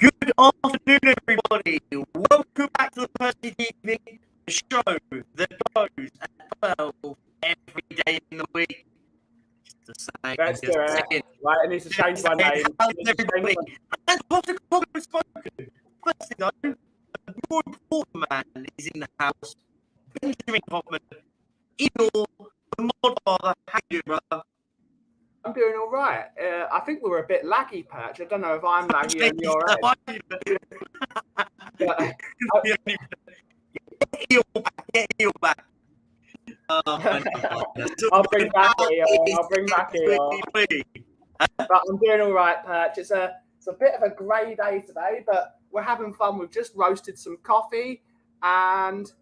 Good afternoon, everybody. Welcome back to the Perchy TV, the show that goes at 12 every day in the week. Just saying, Let's do it. Right, I need to change my name. How's everybody? And Postecoglou has spoken. First thing though, the more important man is in the house. Benjamin Hoffman, Igor, the mod father. How you doing, brother? I'm doing all right. I think we were a bit laggy, Perch. I don't know if I'm laggy on your end. Get heel back. I'll bring back Eeyore. But I'm doing all right, Perch. It's a bit of a grey day today, but we're having fun. We've just roasted some coffee, and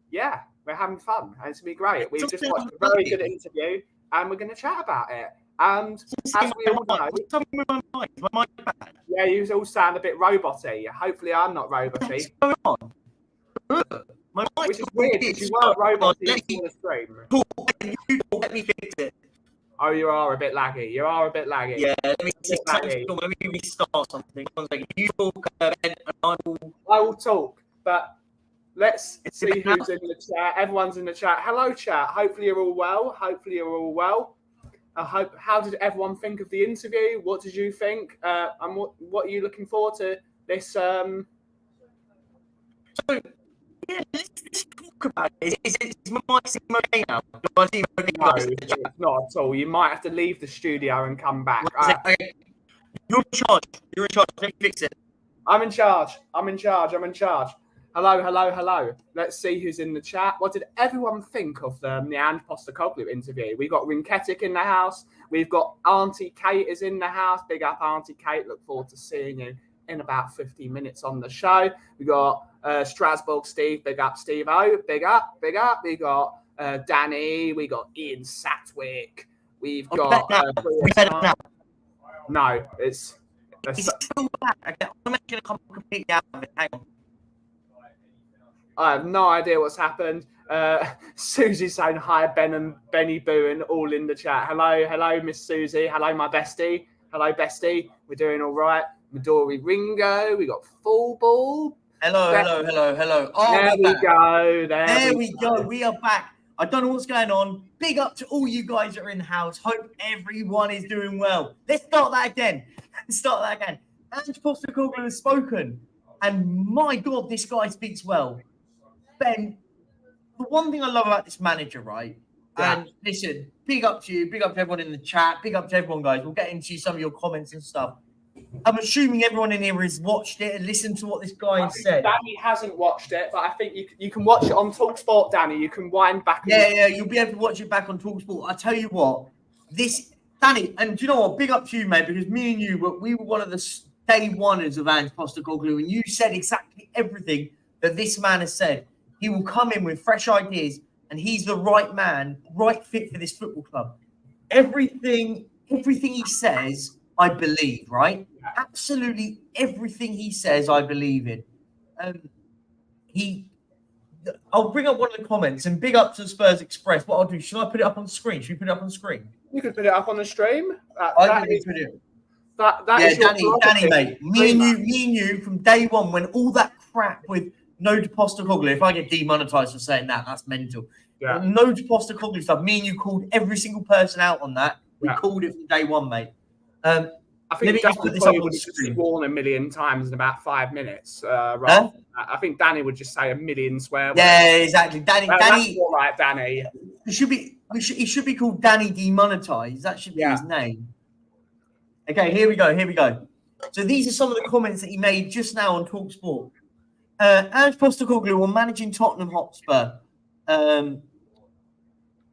yeah, we're having fun. And it's gonna be great. We've just watched a very good interview, and we're going to chat about it. And as we all know, my mic bad. Yeah, you all sound a bit roboty. Hopefully, I'm not roboty. What's going on? My mic Which is weird because you weren't roboty on the stream. Let me fix it. Oh, you are a bit laggy. Yeah, let me restart something. One second. You talk, Ben, and I will talk, but let's see who's in the chat. Everyone's in the chat. Hello, chat. Hopefully, you're all well. How did everyone think of the interview? What did you think? And what are you looking forward to this? So, yeah, let's talk about it. Is my mic okay now? No, it's not at all. You might have to leave the studio and come back. Okay. You're in charge. Let me fix it. I'm in charge. Hello. Let's see who's in the chat. What did everyone think of the Ange Postecoglou interview? We've got Rinketic in the house. We've got Auntie Kate is in the house. Big up, Auntie Kate. Look forward to seeing you in about 15 minutes on the show. We got Strasbourg Steve. Big up, Steve-O. Big up. We got Danny. We got Ian Satwick. We've got... No, it's... still back. I'm going to come completely out of it. Hang on. I have no idea what's happened. Susie saying hi, Ben and Benny Boo, and all in the chat. Hello, Miss Susie. Hello, my bestie. Hello, bestie. We're doing all right. Midori Ringo. We got Full Ball. Hello. Oh, there we go. We are back. I don't know what's going on. Big up to all you guys that are in the house. Hope everyone is doing well. Let's start that again. Ange Postecoglou has spoken. And my God, this guy speaks well. Ben, the one thing I love about this manager, right? Yeah. And listen, big up to you, big up to everyone in the chat, big up to everyone, guys. We'll get into some of your comments and stuff. I'm assuming everyone in here has watched it and listened to what this guy has said. Danny hasn't watched it, but I think you can watch it on Talksport, Danny. You can wind back. You'll be able to watch it back on Talksport. I tell you what, Danny, and do you know what? Big up to you, mate, because me and you, we were one of the day oneers of Ange Postecoglou, and you said exactly everything that this man has said. He will come in with fresh ideas, and he's the right man, right fit for this football club. Everything he says, I believe, right? Absolutely everything he says, I believe in. I'll bring up one of the comments, and big up to the Spurs Express. What I'll do, should I put it up on screen? Should we put it up on screen? You can put it up on the stream. Danny, mate. Me and you from day one, when all that crap with no to Postecoglou, if I get demonetized for saying that, that's mental. Yeah. No to Postecoglou stuff. Me and you called every single person out on that. We called it from day one, mate. I think Danny would have sworn a million times in about 5 minutes. Right? I think Danny would just say a million swear words. Yeah, exactly. Danny, that's all right, Danny. He should be called Danny Demonetized. That should be his name. Okay, here we go. So these are some of the comments that he made just now on Talksport. Ange Postecoglou on managing Tottenham Hotspur.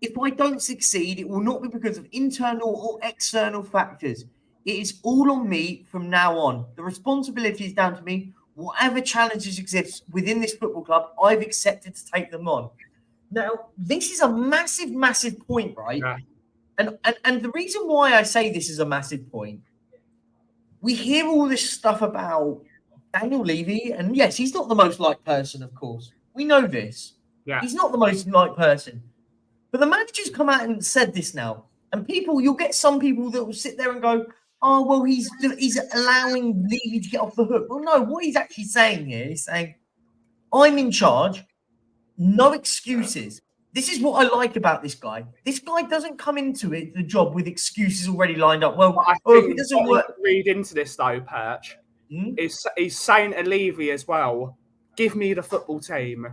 If I don't succeed, it will not be because of internal or external factors. It is all on me from now on. The responsibility is down to me. Whatever challenges exist within this football club, I've accepted to take them on. Now, this is a massive, massive point, right? Yeah. And the reason why I say this is a massive point, we hear all this stuff about Daniel Levy, and yes, he's not the most liked person, of course. We know this. Yeah. He's not the most liked person. But the manager's come out and said this now. And you'll get some people that will sit there and go, oh, well, he's allowing Levy to get off the hook. Well, no, what he's actually saying here is saying, I'm in charge, no excuses. This is what I like about this guy. This guy doesn't come into the job with excuses already lined up. Well, I if think it doesn't work. Read into this though, Perch. He's saying to Levy as well, give me the football team.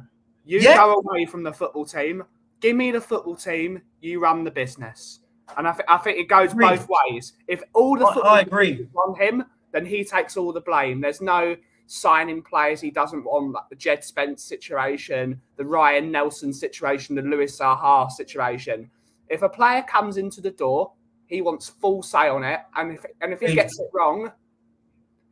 You go away from the football team. Give me the football team. You run the business. And I think it goes both ways. If all the football team is on him, then he takes all the blame. There's no signing players he doesn't want, like the Jed Spence situation, the Ryan Nelson situation, the Louis Zaha situation. If a player comes into the door, he wants full say on it, and if he gets it wrong,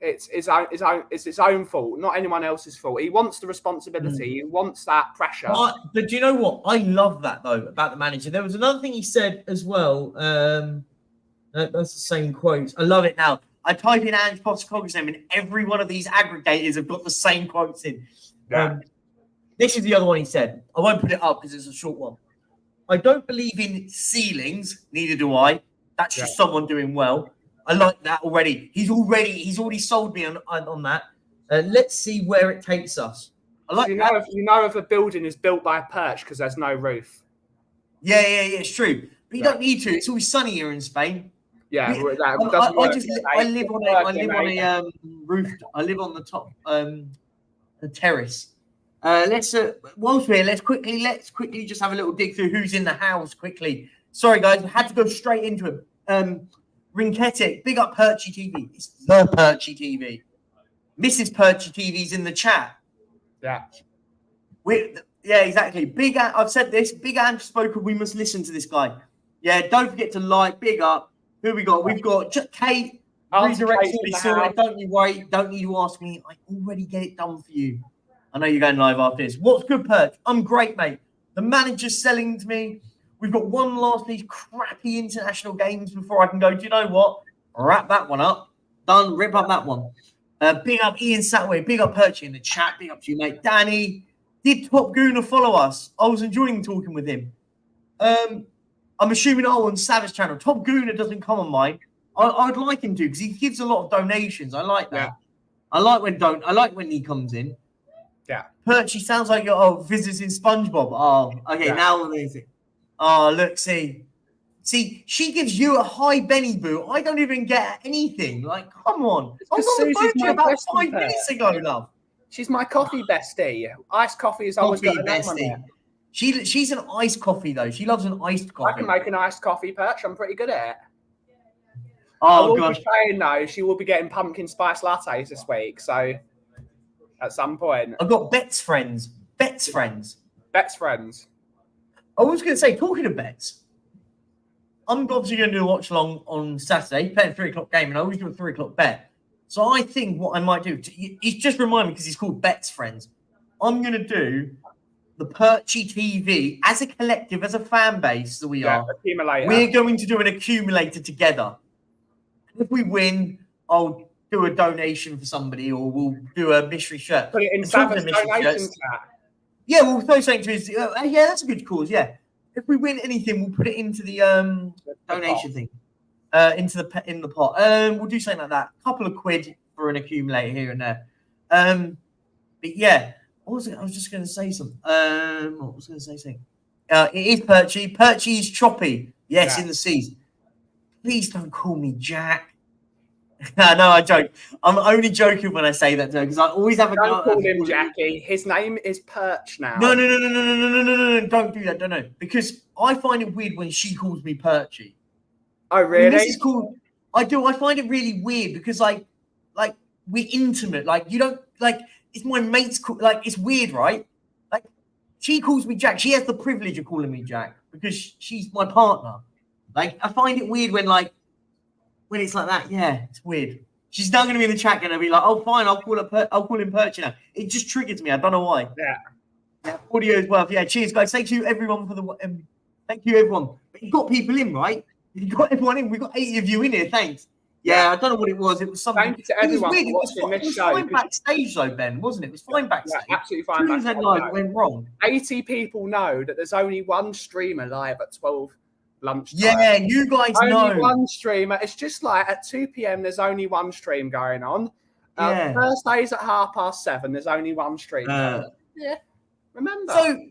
it's his own fault, not anyone else's fault. He wants the responsibility. He wants that pressure. But do you know what? I love that though about the manager. There was another thing he said as well. That's the same quote. I love it now. I type in Ange Postecoglou's name, and every one of these aggregators have got the same quotes in. This is the other one he said. I won't put it up because it's a short one. I don't believe in ceilings. Neither do I. That's just someone doing well. I like that already. He's already sold me on that. Let's see where it takes us. I like that. You know if a building is built by a perch because there's no roof. Yeah, it's true. But you don't need to. It's always sunny here in Spain. Yeah, I live on a roof. I live on the top, the terrace. Let's whilst we're here, let's quickly just have a little dig through who's in the house quickly. Sorry guys, we had to go straight into it. Rinketic, big up Perchy TV. It's the Perchy TV. Mrs. Perchy TV's in the chat. Yeah. Yeah, exactly. I've said this. Big Ange Postecoglou. We must listen to this guy. Yeah, don't forget to like. Big up. Who we got? We've got Kate. Redirecting me. So don't you worry. Don't need to ask me. I already get it done for you. I know you're going live after this. What's good, Perch? I'm great, mate. The manager's selling to me. We've got one last of these crappy international games before I can go. Do you know what? Wrap that one up. Done. Rip up that one. Big up Ian Satway. Big up Perchy in the chat. Big up to you, mate. Danny. Did Top Gooner follow us? I was enjoying talking with him. I'm assuming on Savage channel. Top Gooner doesn't come on mine. I'd like him to because he gives a lot of donations. I like that. Yeah. I like when he comes in. Yeah. Perchy sounds like you're visiting SpongeBob. Oh, okay. Yeah. Now what is it? Oh, look, see, she gives you a high Benny Boo. I don't even get anything. Like, come on. I was on the phone to you about 5 minutes ago, love. She's my coffee bestie. Iced coffee is always got bestie. She's an iced coffee though. She loves an iced coffee. I can make an iced coffee, Perch. I'm pretty good at it. Oh gosh. Saying though, she will be getting pumpkin spice lattes this week. So at some point, I've got Bet's friends. Bet's friends. I was going to say, talking of bets, I'm obviously going to do a watch along on Saturday, play a 3 o'clock game, and I always do a 3 o'clock bet. So I think what I might do, he's just remind me because he's called Bet's Friends. I'm going to do the Perchy TV as a collective, as a fan base that we are. Accumulator. We're going to do an accumulator together. If we win, I'll do a donation for somebody, or we'll do a mystery shirt. Put it in Savage donation chat. Yeah, we'll throw something to his. Yeah, that's a good cause. Yeah, if we win anything, we'll put it into the donation thing, in the pot. We'll do something like that. A couple of quid for an accumulator here and there. But yeah, what was it? I was just going to say something. What was I going to say? Something. It is Perchy. Perchy's choppy. Yes, yeah. In the seas. Please don't call me Jack. No, I joke. I'm only joking when I say that because I always have a. Don't call him Jackie. His name is Perch now. No. Don't do that. No. Because I find it weird when she calls me Perchy. Oh, really? I mean, this is cool. I do. I find it really weird because like we're intimate. Like you don't like. It's my mate's call. Like it's weird, right? Like she calls me Jack. She has the privilege of calling me Jack because she's my partner. Like I find it weird when it's like that. Yeah, it's weird. She's now going to be in the chat going to be like, oh, fine, I'll call him Perchy now. It just triggers me. I don't know why. Yeah. Audio as well. Yeah, cheers, guys. Thank you, everyone, for the... thank you, everyone. But you got people in, right? You got everyone in. We've got 80 of you in here. Thanks. Yeah, I don't know what it was. It was something... Thank you to everyone for watching this show. It was fine backstage, though, Ben, wasn't it? It was fine backstage. Yeah, absolutely fine backstage. It went wrong. 80 people know that there's only one streamer live at 12 Lunchtime. Yeah, you guys only know. one stream. It's just like at 2 p.m. There's only one stream going on. Yeah. Thursdays at 7:30. There's only one stream. Yeah. Remember. So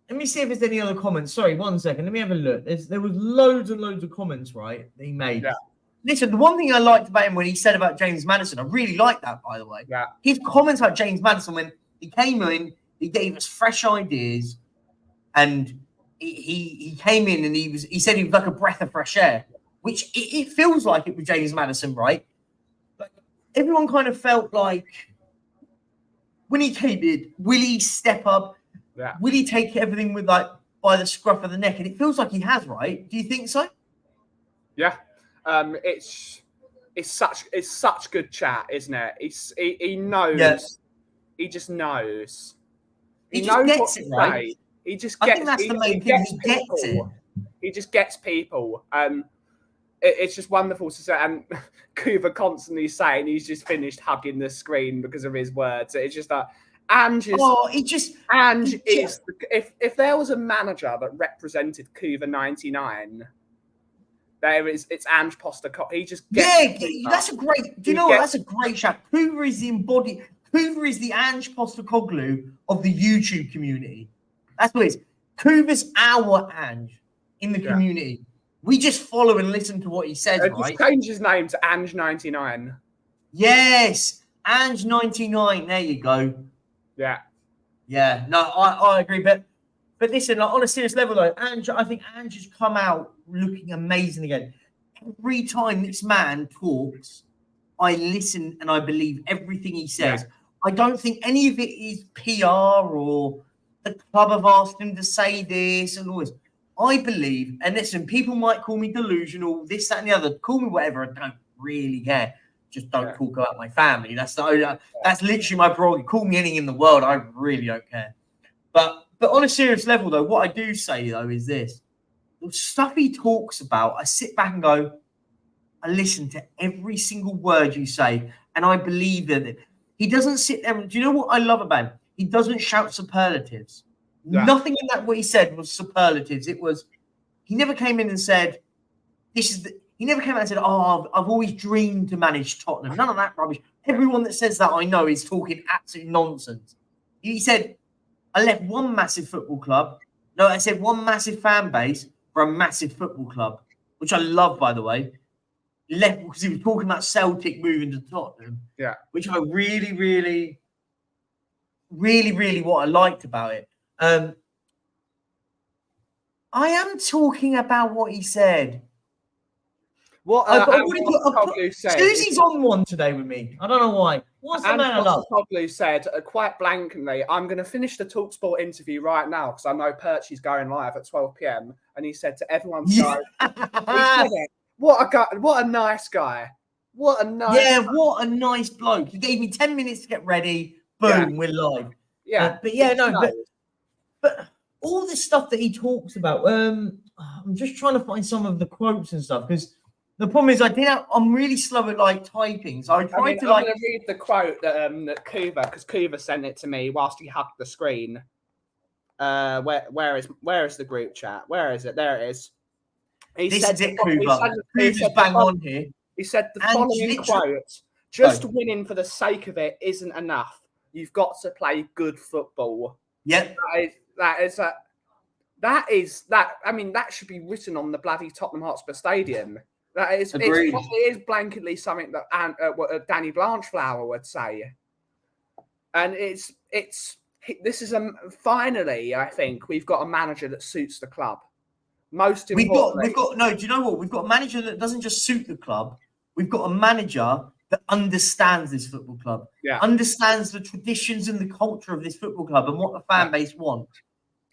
let me see if there's any other comments. Sorry, 1 second. Let me have a look. There was loads and loads of comments, right? That he made. Yeah. Listen, the one thing I liked about him when he said about James Maddison, I really liked that, by the way. Yeah. His comments about James Maddison when he came in, he gave us fresh ideas, and he came in and he said he was like a breath of fresh air, which it feels like it with James Maddison, right? But everyone kind of felt like when he came in, will he step up? Yeah. Will he take everything with like by the scruff of the neck? And it feels like he has, right? Do you think so? Yeah. It's such good chat, isn't it? He knows. Yeah. He just knows. He knows just gets what it, to right? say. He just gets. I think that's the main thing. He gets it. He just gets people. It's just wonderful to say. And Kuva constantly saying he's just finished hugging the screen because of his words. It's just that Ange is. If there was a manager that represented Kuva 99. It's Ange Postecoglou. He just gets that's a great. Do you know what? That's a great shout. Hoover is the embodied. Hoover is the Ange Postecoglou of the YouTube community. That's what it is. Hoover's our Ange in the community. We just follow and listen to what he says. Right? Just change his name to Ange 99. Yes, Ange 99. There you go. Yeah. Yeah. No, I agree, but listen, like, on a serious level though, I think Ange has come out looking amazing again. Every time this man talks, I listen and I believe everything he says. Yeah. I don't think any of it is PR or the club have asked him to say this and all this. I believe, and listen, people might call me delusional, this, that, and the other. Call me whatever. I don't really care. Just don't talk about my family. That's literally my prerogative. Call me anything in the world. I really don't care. But on a serious level, though, what I do say, though, is this. The stuff he talks about, I sit back and go, I listen to every single word you say, and I believe that he doesn't sit there. Do you know what I love about him? He doesn't shout superlatives. Yeah. Nothing in that what he said was superlatives. It was, he never came in and said, he never came out and said, oh, I've always dreamed to manage Tottenham. None of that rubbish. Everyone that says that I know is talking absolute nonsense. He said, I left one massive football club. No, I said one massive fan base for a massive football club, which I love, by the way. Left because he was talking about Celtic moving to Tottenham. Yeah. Which I really, really, really, really what I liked about it. I am talking about what he said. What Susie's on one today with me. I don't know why. What's the man I love? Postecoglou said quite blankly, I'm going to finish the Talksport interview right now because I know Perchy's going live at 12 p.m. And he said to everyone, what a nice guy. What a nice bloke. He gave me 10 minutes to get ready. Boom, we're live. Yeah. But all the stuff that he talks about, I'm just trying to find some of the quotes and stuff because the problem is I'm really slow at like typing. So I'm going to read the quote that Kuva, because Kuva sent it to me whilst he hugged the screen. Where is the group chat? Where is it? There it is. Kuva's bang on here. He said the following quote: "Just winning for the sake of it isn't enough. You've got to play good football." Yep. That should be written on the bloody Tottenham Hotspur Stadium. It is blanketly something that Danny Blanchflower would say. And finally, I think we've got a manager that suits the club. Most importantly, do you know what? We've got a manager that doesn't just suit the club. We've got a manager that understands this football club, understands the traditions and the culture of this football club and what the fan base want.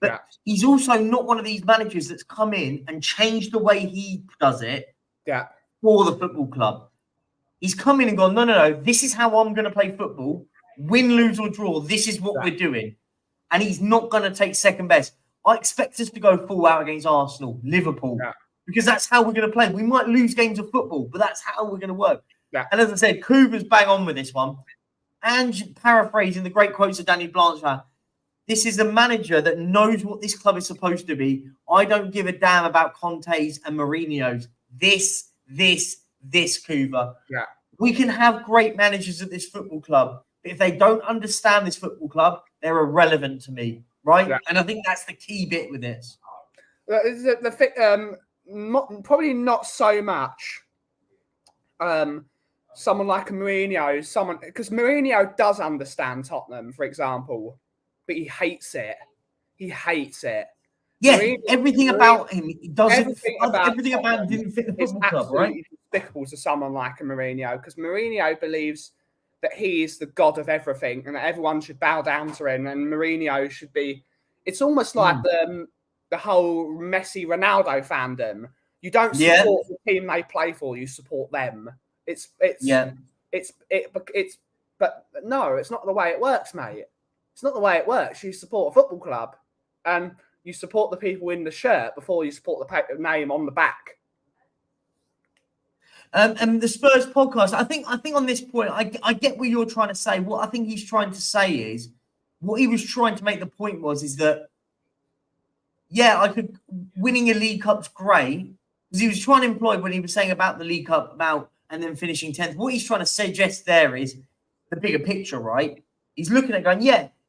But he's also not one of these managers that's come in and changed the way he does it for the football club. He's come in and gone, no, this is how I'm going to play football. Win, lose or draw, this is what we're doing. And he's not going to take second best. I expect us to go full out against Arsenal, Liverpool, because that's how we're going to play. We might lose games of football, but that's how we're going to work. Yeah. And as I said, Kuva's bang on with this one. And paraphrasing the great quotes of Danny Blanchard, This is a manager that knows what this club is supposed to be. I don't give a damn about Conte's and Mourinho's. This, Cuva. Yeah. We can have great managers at this football club, but if they don't understand this football club, they're irrelevant to me, right? Yeah. And I think that's the key bit with this. Probably not so much. Someone like a Mourinho, because Mourinho does understand Tottenham, for example, but he hates it. He hates it. Yeah, everything about him doesn't. Everything about him didn't fit the football club, right? It's despicable to someone like a Mourinho, because Mourinho believes that he is the god of everything and that everyone should bow down to him, and Mourinho should be. It's almost like the whole Messi Ronaldo fandom. You don't support the team they play for; you support them. But no, it's not the way it works, mate. It's not the way it works. You support a football club, and you support the people in the shirt before you support the name on the back. And the Spurs podcast, I think on this point, I get what you're trying to say. What I think he's trying to say is, what he was trying to make the point is that, winning a League Cup's great, because he was trying to employ when he was saying about the League Cup, and then finishing 10th. What he's trying to suggest there is the bigger picture, right? He's looking at going,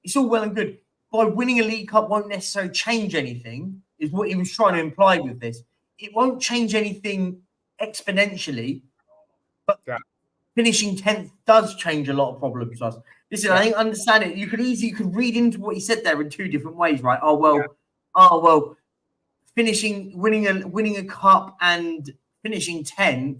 it's all well and good. By winning a League Cup won't necessarily change anything, is what he was trying to imply with this. It won't change anything exponentially, but finishing 10th does change a lot of problems for us. Listen, I think understand it. You could read into what he said there in two different ways, right? Winning a cup and finishing 10th.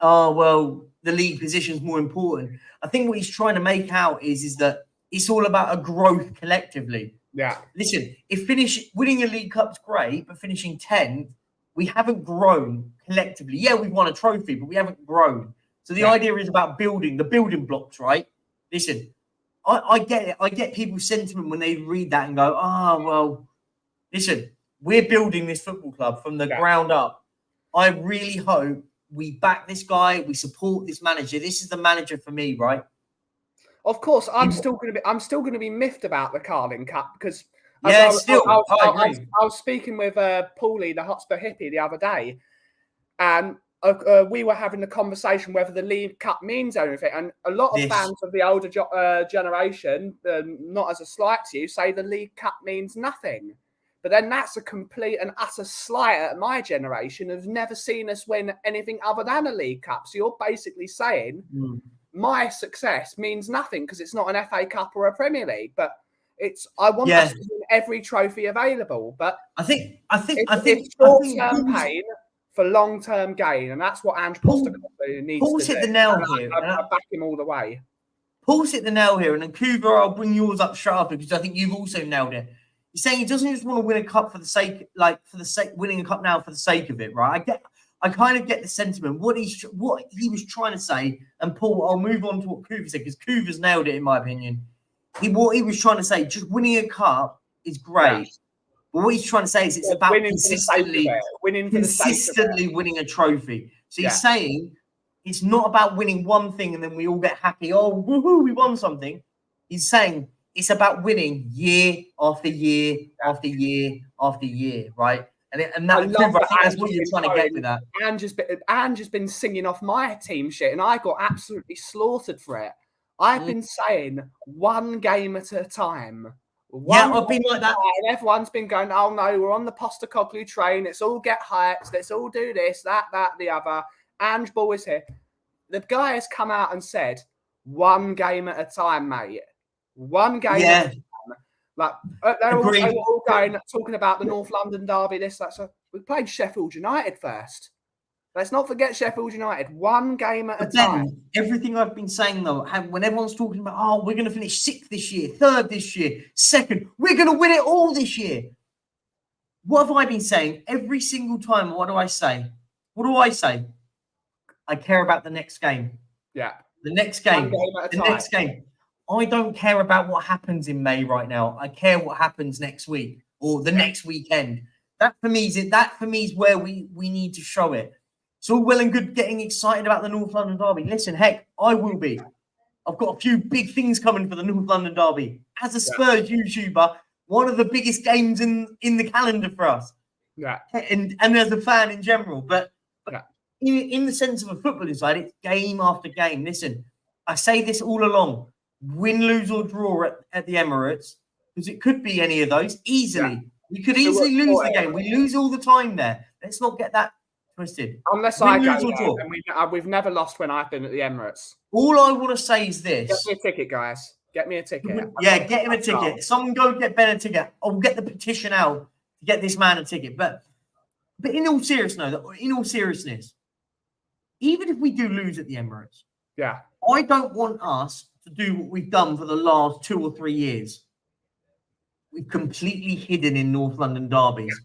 The league position is more important. I think what he's trying to make out is that it's all about a growth collectively. Yeah. Listen, if winning a League Cup's great, but finishing 10th, we haven't grown collectively. Yeah, we've won a trophy, but we haven't grown. So the idea is about building the building blocks, right? Listen, I get it. I get people's sentiment when they read that and go, listen, we're building this football club from the ground up. I really hope we back this guy. We support this manager. This is the manager for me, right? Of course, I'm still going to be miffed about the Carling Cup because I was speaking with Paulie, the Hotspur hippie, the other day, and we were having the conversation whether the League Cup means anything. And a lot of fans of the older generation, not as a slight to you, say the League Cup means nothing. But then that's a complete and utter slight at my generation who've never seen us win anything other than a League Cup. So you're basically saying my success means nothing because it's not an FA Cup or a Premier League. But I want us to win every trophy available. But I think short-term pain for long-term gain, and that's what Ange Postecoglou needs to do. Paul's hit the nail here. I back him all the way. Paul's hit the nail here, and then Kuva, I'll bring yours up sharply because I think you've also nailed it. He's saying he doesn't just want to win a cup for the sake winning a cup now for the sake of it, right? I kind of get the sentiment. What he was trying to say, and Paul, I'll move on to what Kuva said because Kuva's nailed it in my opinion. What he was trying to say, just winning a cup is great. But what he's trying to say is it's about consistently winning a trophy. So he's saying it's not about winning one thing and then we all get happy. Oh, woohoo, we won something. He's saying it's about winning year after year after year after year, right? And that, I think that's what you're trying to get with that. Ange has been singing off my team shit, and I got absolutely slaughtered for it. I've been saying one game at a time. I've been like that. And everyone's been going, oh no, we're on the Postecoglou train. Let's all get hyped. Let's all do this, that, the other. Ange Ball is here. The guy has come out and said, one game at a time, mate. One game at a time. Like, they're all going, talking about the North London derby, this, that. So we played Sheffield United first. Let's not forget Sheffield United. One game at a time. Everything I've been saying, though, when everyone's talking about, we're going to finish 6th this year, 3rd this year, 2nd, we're going to win it all this year. What have I been saying? Every single time, what do I say? What do I say? I care about the next game. Yeah. The next game. Next game. I don't care about what happens in May right now. I care what happens next week or the next weekend. That for me is where we need to show it. It's all well and good getting excited about the North London derby. Listen, heck, I will be. I've got a few big things coming for the North London derby. As a Spurs YouTuber, one of the biggest games in the calendar for us. Yeah. And as a fan in general. But in the sense of a footballing side, it's game after game. Listen, I say this all along. Win, lose, or draw at the Emirates, because it could be any of those easily. Yeah. We could easily lose the game. We lose all the time there. Let's not get that twisted. Unless I go there, and we've never lost when I've been at the Emirates. All I want to say is this. Get me a ticket, guys. Get me a ticket. Yeah, get him a ticket. Someone go get Ben a ticket. I'll get the petition out to get this man a ticket. But in all seriousness, even if we do lose at the Emirates, I don't want us to do what we've done for the last 2 or 3 years. We've completely hidden in North London derbies.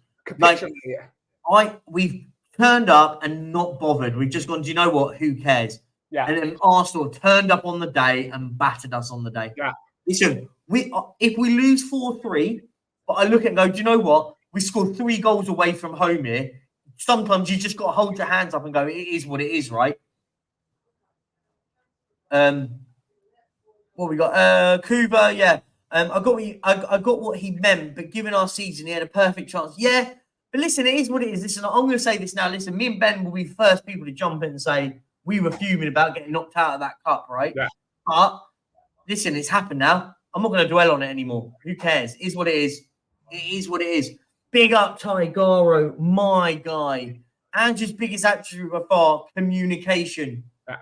We've turned up and not bothered. We've just gone, do you know what? Who cares? Yeah. And then Arsenal turned up on the day and battered us on the day. Yeah. Listen, if we lose 4-3, but I look at and go, do you know what? We scored 3 goals away from home here. Sometimes you just got to hold your hands up and go, it is what it is, right? What we got? Kuba, yeah. I got what he meant, but given our season, he had a perfect chance. Yeah, but listen, it is what it is. Listen, I'm going to say this now. Listen, me and Ben will be the first people to jump in and say we were fuming about getting knocked out of that cup, right? Yeah. But listen, it's happened now. I'm not going to dwell on it anymore. Who cares? It is what it is. It is what it is. Big up, Tigaro, my guy. Ange's biggest attribute by far, communication. Yeah.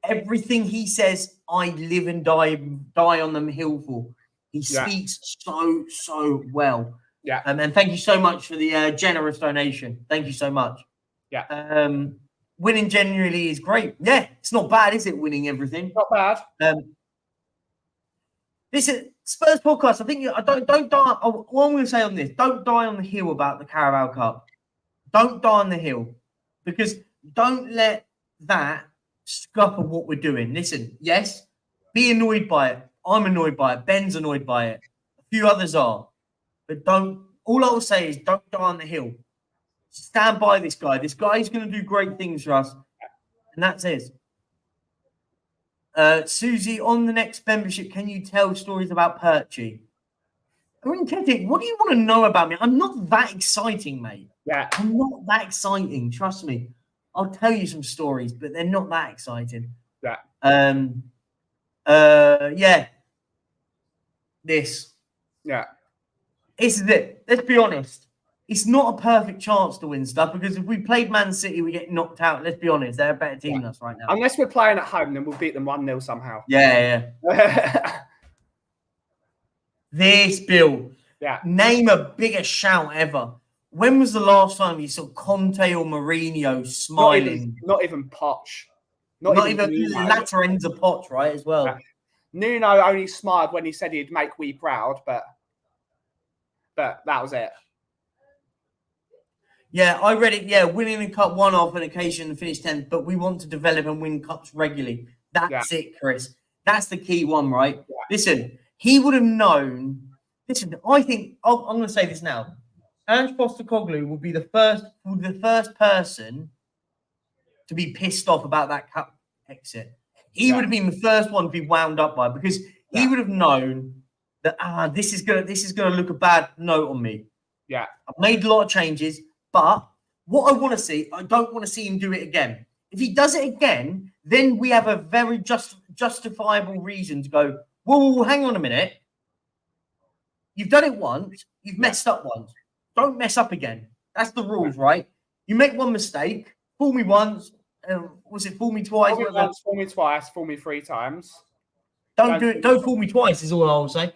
Everything he says, I live and die on the hill for. He speaks so well. Yeah. And thank you so much for the generous donation. Thank you so much. Yeah. Winning generally is great. Yeah, it's not bad, is it? Winning everything. Not bad. Listen, Spurs podcast. I think don't die. What I'm going to say on this: don't die on the hill about the Carabao Cup. Don't die on the hill, because don't let that scupper what we're doing. Listen, yes, be annoyed by it. I'm annoyed by it. Ben's annoyed by it. A few others are. But don't. All I will say is don't die on the hill. Stand by this guy. This guy is going to do great things for us. And that's it. Susie, on the next membership, can you tell stories about Perchy? What do you want to know about me? I'm not that exciting, mate. Yeah. I'm not that exciting. Trust me. I'll tell you some stories, but they're not that exciting. Yeah. Yeah. This. Yeah. This is it. Let's be honest. It's not a perfect chance to win stuff, because if we played Man City, we get knocked out. Let's be honest. They're a better team than us right now. Unless we're playing at home, then we'll beat them 1-0 somehow. Yeah. This, Bill. Yeah. Name a bigger shout ever. When was the last time you saw Conte or Mourinho smiling? Not even Poch. Not even latter ends of Poch, right, as well. Yeah. Nuno only smiled when he said he'd make we proud, but that was it. Yeah, I read it. Yeah, winning a cup one-off on occasion and finish 10th, but we want to develop and win cups regularly. That's it, Chris. That's the key one, right? Yeah. Listen, he would have known. Listen, I think I'm going to say this now. Ange Postecoglou will be the first person to be pissed off about that cup exit. He would have been the first one to be wound up by it, because he would have known that this is gonna look a bad note on me. Yeah, I've made a lot of changes, but what I want to see, I don't want to see him do it again. If he does it again, then we have a very justifiable reason to go, whoa, hang on a minute. You've done it once. You've messed up once. Don't mess up again. That's the rules, right? You make one mistake. Fool me once. Was it fool me twice? Fool me once, fool me twice, fool me 3 times. Don't do it. Don't fool me twice is all I'll say.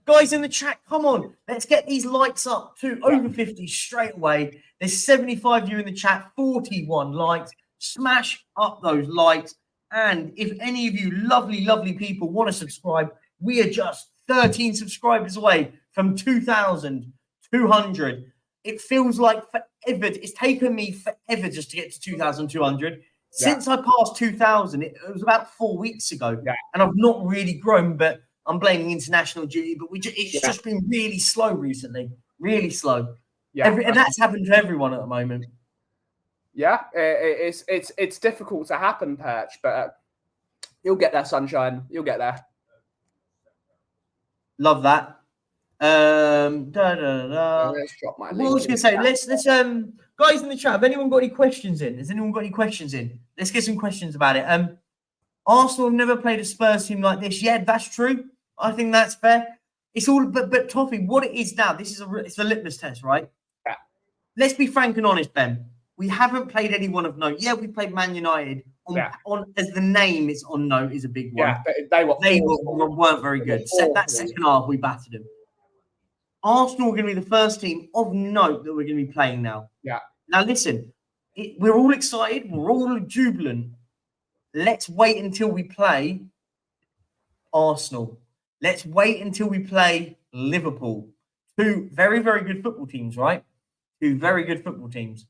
Guys in the chat, come on. Let's get these likes up to over 50 straight away. There's 75 of you in the chat, 41 likes. Smash up those likes. And if any of you lovely, lovely people want to subscribe, we are just 13 subscribers away from 2,200. It feels like forever. It's taken me forever just to get to 2,200. Since I passed 2,000, it was about 4 weeks ago. Yeah. And I've not really grown, but I'm blaming international duty. But it's just been really slow recently. Really slow. Yeah. And that's happened to everyone at the moment. Yeah, it's difficult to happen, Perch. But You'll get there, sunshine. You'll get there. Love that. Let's drop my What I was going to say, let's guys in the chat, have anyone got any questions in? Has anyone got any questions in? Let's get some questions about it. Arsenal have never played a Spurs team like this. Yeah, that's true. I think that's fair. It's all, but Toffee, what it is now, it's a litmus test, right? Yeah. Let's be frank and honest, Ben. We haven't played anyone of note. Yeah, we played Man United. On as the name is on note is a big one. Yeah, they weren't very good. That second half, we battered them. Arsenal are going to be the first team of note that we're going to be playing now. Yeah. Now, listen, we're all excited. We're all jubilant. Let's wait until we play Arsenal. Let's wait until we play Liverpool. Two very, very good football teams, right? Two very good football teams.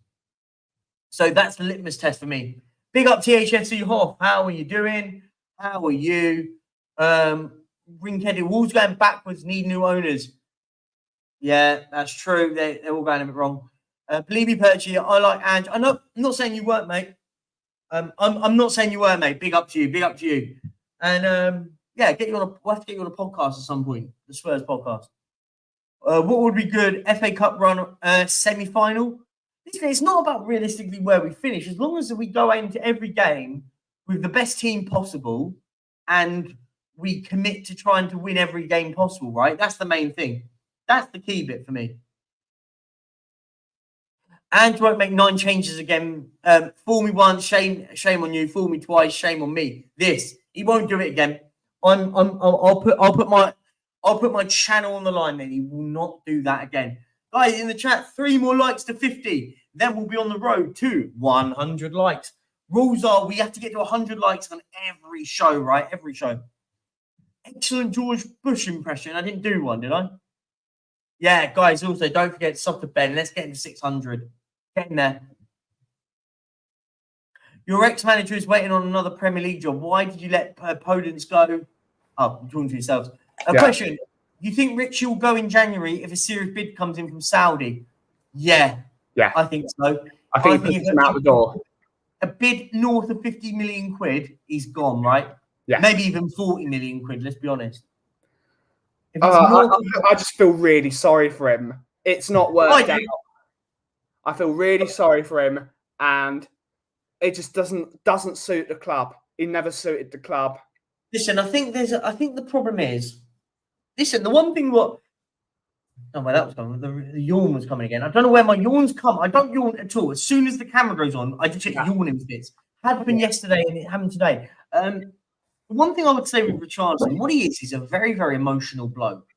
So that's the litmus test for me. Big up THFC Hoff. How are you doing? How are you? Ring-headed Wolves going backwards, need new owners. Yeah, that's true. They're all going a bit wrong. Believe me, Perchy, I like Ange. I'm not saying you weren't, mate. I'm not saying you were, mate. Big up to you. Big up to you. And yeah, we'll have to get you on a podcast at some point. The Spurs podcast. What would be good? FA Cup run semi-final. It's not about realistically where we finish. As long as we go into every game with the best team possible and we commit to trying to win every game possible, right? That's the main thing. That's the key bit for me. And won't make 9 changes again. Fool me once, shame on you. Fool me twice, shame on me. He won't do it again. I'll put my channel on the line. Then he will not do that again. Guys in the chat, 3 more likes to 50. Then we'll be on the road to 100 likes. Rules are we have to get to 100 likes on every show, right? Every show. Excellent George Bush impression. I didn't do one, did I? Yeah, guys, also, don't forget Soccer Ben. Let's get into 600. Get in there. Your ex-manager is waiting on another Premier League job. Why did you let Podence go? Oh, I'm talking to yourselves. Question. You think Richie will go in January if a serious bid comes in from Saudi? Yeah. I think so. I think he's out the door. A bid north of 50 million quid, he's gone, right? Yeah. Maybe even 40 million quid, let's be honest. I just feel really sorry for him. It's not worked out. I feel really sorry for him, and it just doesn't suit the club. He never suited the club. Listen, I think the problem is, the one thing that was coming. The yawn was coming again. I don't know where my yawns come. I don't yawn at all. As soon as the camera goes on, I just get yawning fits. Happened yesterday and it happened today. One thing I would say with Richarlison, what he is a very, very emotional bloke.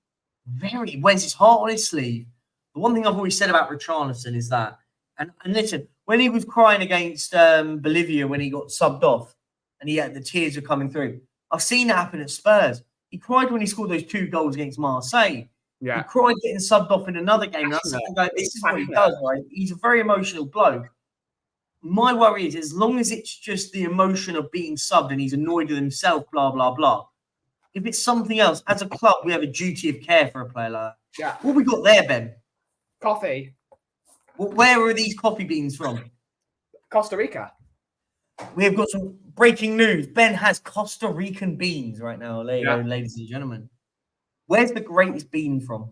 He wears his heart on his sleeve. The one thing I've always said about Richarlison is that, and listen, when he was crying against Bolivia when he got subbed off and the tears were coming through, I've seen that happen at Spurs. He cried when he scored those 2 goals against Marseille. Yeah. He cried getting subbed off in another game. This is what he does, right? He's a very emotional bloke. My worry is, as long as it's just the emotion of being subbed and he's annoyed with himself, blah, blah, blah. If it's something else, as a club, we have a duty of care for a player like that. Yeah. What we got there, Ben? Coffee. Where are these coffee beans from? Costa Rica. We have got some breaking news. Ben has Costa Rican beans right now, ladies and gentlemen. Where's the greatest bean from?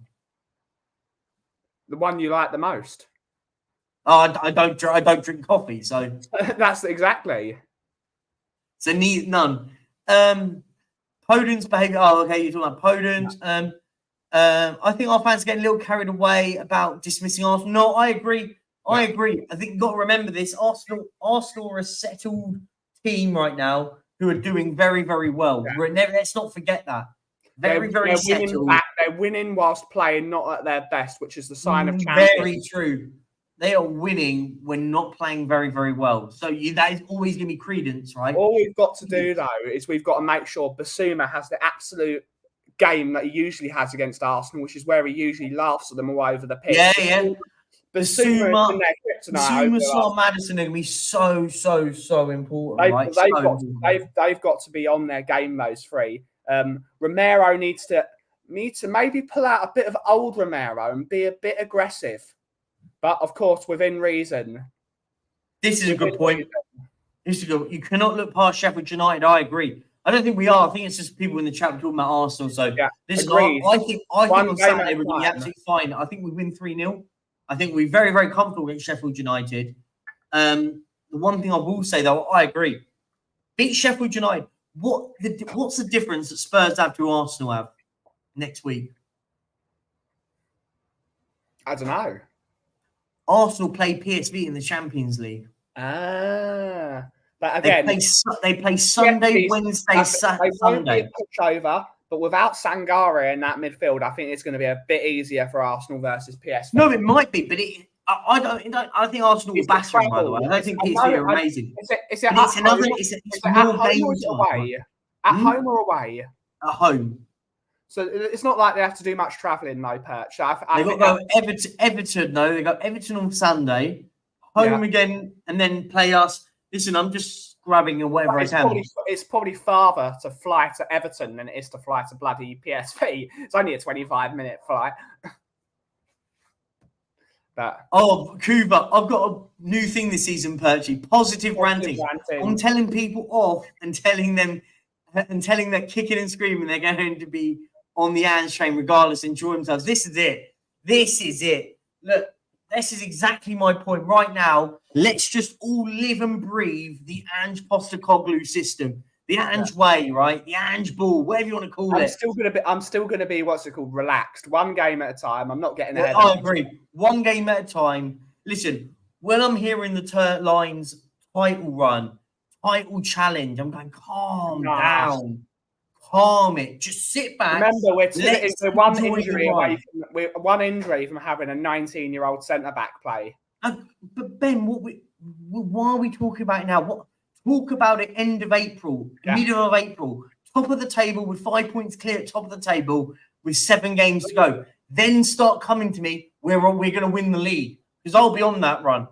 The one you like the most. Oh, I don't drink coffee, so that's exactly. So none. Podence behaviour. Oh, okay, you're talking about Podence. I think our fans get a little carried away about dismissing Arsenal. No, I agree. I agree. I think you've got to remember this. Arsenal are a settled team right now who are doing very, very well. Let's not forget that. Very settled. They're winning whilst playing not at their best, which is the sign of champions. Very true. They are winning when not playing very, very well. So that is always going to be credence, right? All we've got to do, though, is we've got to make sure Basuma has the absolute game that he usually has against Arsenal, which is where he usually laughs at them all over the pitch. Yeah. Basuma, Madison are going to be so important, They've got to be on their game, those 3. Romero needs to maybe pull out a bit of old Romero and be a bit aggressive. But, of course, within reason. This is a good point. You cannot look past Sheffield United. I agree. I don't think we are. I think it's just people in the chat talking about Arsenal. So listen, agreed. I think on Saturday we're going to be absolutely fine. I think we win 3-0. I think we're very, very comfortable against Sheffield United. The one thing I will say, though, I agree. Beat Sheffield United. What's the difference that Spurs have to Arsenal have next week? I don't know. Arsenal play PSV in the Champions League. But again, they play Sunday, Wednesday, Saturday. They won't be a pushover, but without Sangare in that midfield, I think it's going to be a bit easier for Arsenal versus PSV. No, it might be, but I think Arsenal will batter them, by the way. I don't think PSV are amazing. It's more games away. At home or away? At home. So it's not like they have to do much travelling, no, Perch. They've got to go Everton, no. They've got Everton on Sunday, home again, and then play us. Listen, I'm just grabbing whatever I can. It's probably farther to fly to Everton than it is to fly to bloody PSV. It's only a 25-minute flight. But Cuba, I've got a new thing this season, Perchy. Positive ranting. I'm telling people off and telling them that kicking and screaming they're going to be on the Ange train regardless, enjoy themselves. This is it. Look, this is exactly my point. Right now, let's just all live and breathe the Ange Postecoglou system. The Ange way, right? The Ange ball, whatever you want to call it. I'm still gonna be what's it called? Relaxed. One game at a time. I'm not getting ahead. I agree. One game at a time. Listen, when I'm hearing the lines title run, title challenge, I'm going, calm down. Calm it. Just sit back. Remember, we're one injury from having a 19-year-old centre-back play. But Ben, why are we talking about it now? Talk about it end of April, middle of April, top of the table with 5 points clear at top of the table with 7 games to go. Then start coming to me where we're going to win the league because I'll be on that run.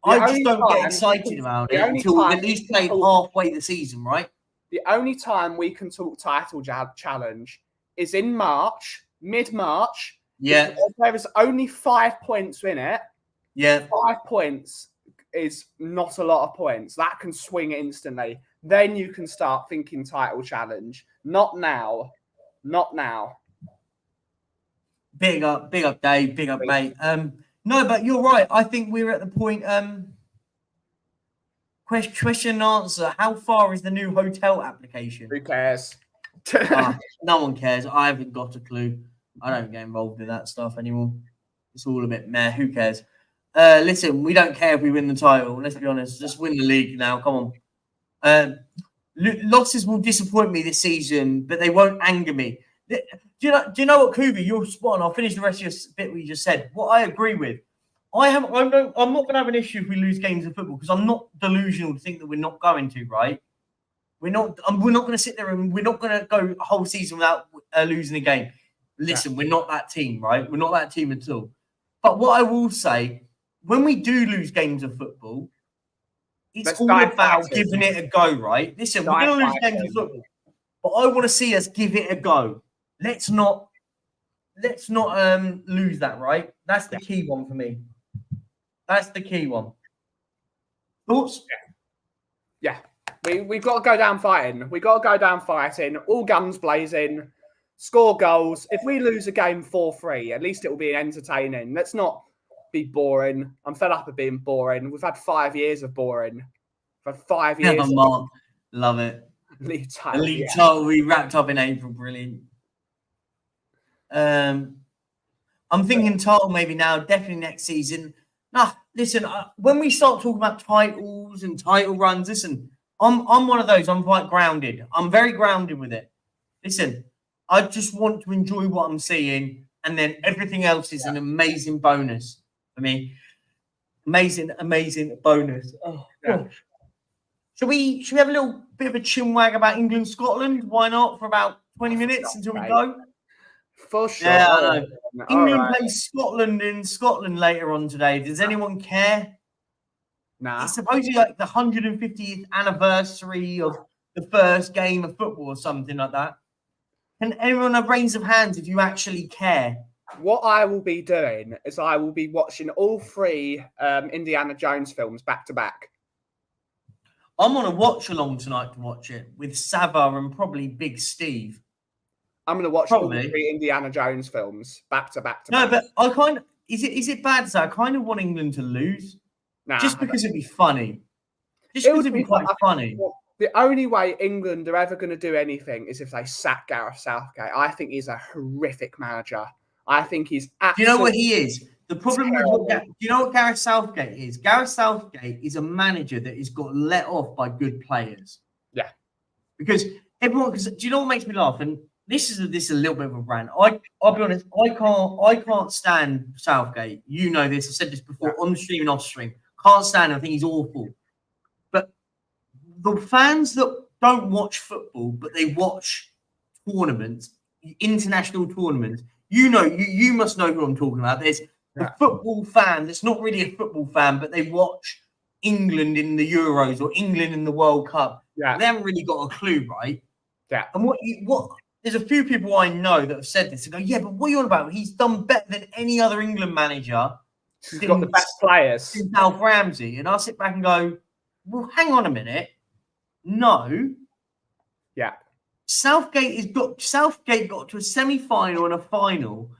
I just don't get excited about it until we've at least played halfway the season, right? The only time we can talk title challenge is in March, mid-March. Yeah. There is only 5 points in it. Yeah. 5 points is not a lot of points. That can swing instantly. Then you can start thinking title challenge. Not now. Big up, Dave. Big up, mate. No, but you're right. I think we're at the point. Question and answer. How far is the new hotel application? Who cares? No one cares. I haven't got a clue. I don't get involved in that stuff anymore. It's all a bit meh. Who cares? Listen, we don't care if we win the title. Let's be honest. Just win the league now. Come on. Losses will disappoint me this season, but they won't anger me. Do you know what, Kubi? You're spot on. I'll finish the rest of your bit what you just said. What I agree with. I'm not going to have an issue if we lose games of football because I'm not delusional to think that we're not going to, right? We're not going to sit there and we're not going to go a whole season without losing a game. Listen, we're not that team, right? We're not that team at all. But what I will say, when we do lose games of football, it's all about giving it a go, right? Listen, we're going to lose games of football, but I want to see us give it a go. Let's not lose that, right? That's the key one for me. That's the key one. Thoughts? Yeah. We've got to go down fighting. All guns blazing. Score goals. If we lose a game 4-3, at least it will be entertaining. Let's not be boring. I'm fed up of being boring. We've had 5 years of boring. For 5 years. Never mind. Love it. League title. Title we wrapped up in April. Brilliant. I'm thinking title maybe now. Definitely next season. Nah, listen. When we start talking about titles and title runs, listen. I'm one of those. I'm quite grounded. I'm very grounded with it. Listen, I just want to enjoy what I'm seeing, and then everything else is an amazing bonus for me. Amazing bonus. Oh gosh. Should we have a little bit of a chinwag about England, Scotland? Why not for about 20 minutes until we go? For sure. Yeah, I know. England plays Scotland in Scotland later on today. Does anyone care? Nah. It's supposedly like the 150th anniversary of the first game of football or something like that. Can everyone have raise of hands if you actually care? What I will be doing is I will be watching all 3 Indiana Jones films back to back. I'm on a watch along tonight to watch it with Sava and probably Big Steve. I'm going to watch all 3 Indiana Jones films back to back to back. No, but I kind of is it bad? So I kind of want England to lose, just because it'd be funny. Just because it'd be quite funny. The only way England are ever going to do anything is if they sack Gareth Southgate. I think he's a horrific manager. I think he's absolutely. Do you know what he is? The problem with do you know what Gareth Southgate is? Gareth Southgate is a manager that has got let off by good players. Yeah. Because everyone, do you know what makes me laugh? And this is a little bit of a rant. I'll be honest, I can't stand Southgate. You know this. I've said this before on the stream and off stream. Can't stand him. I think he's awful. But the fans that don't watch football, but they watch tournaments, international tournaments, you must know who I'm talking about. There's a football fan that's not really a football fan, but they watch England in the Euros or England in the World Cup. Yeah. They haven't really got a clue, right? Yeah. And what there's a few people I know that have said this and go, yeah, but what are you on about? He's done better than any other England manager. He's got the best players. Since Alf Ramsey. And I sit back and go, well, hang on a minute. No. Yeah. Southgate got to a semi-final and a final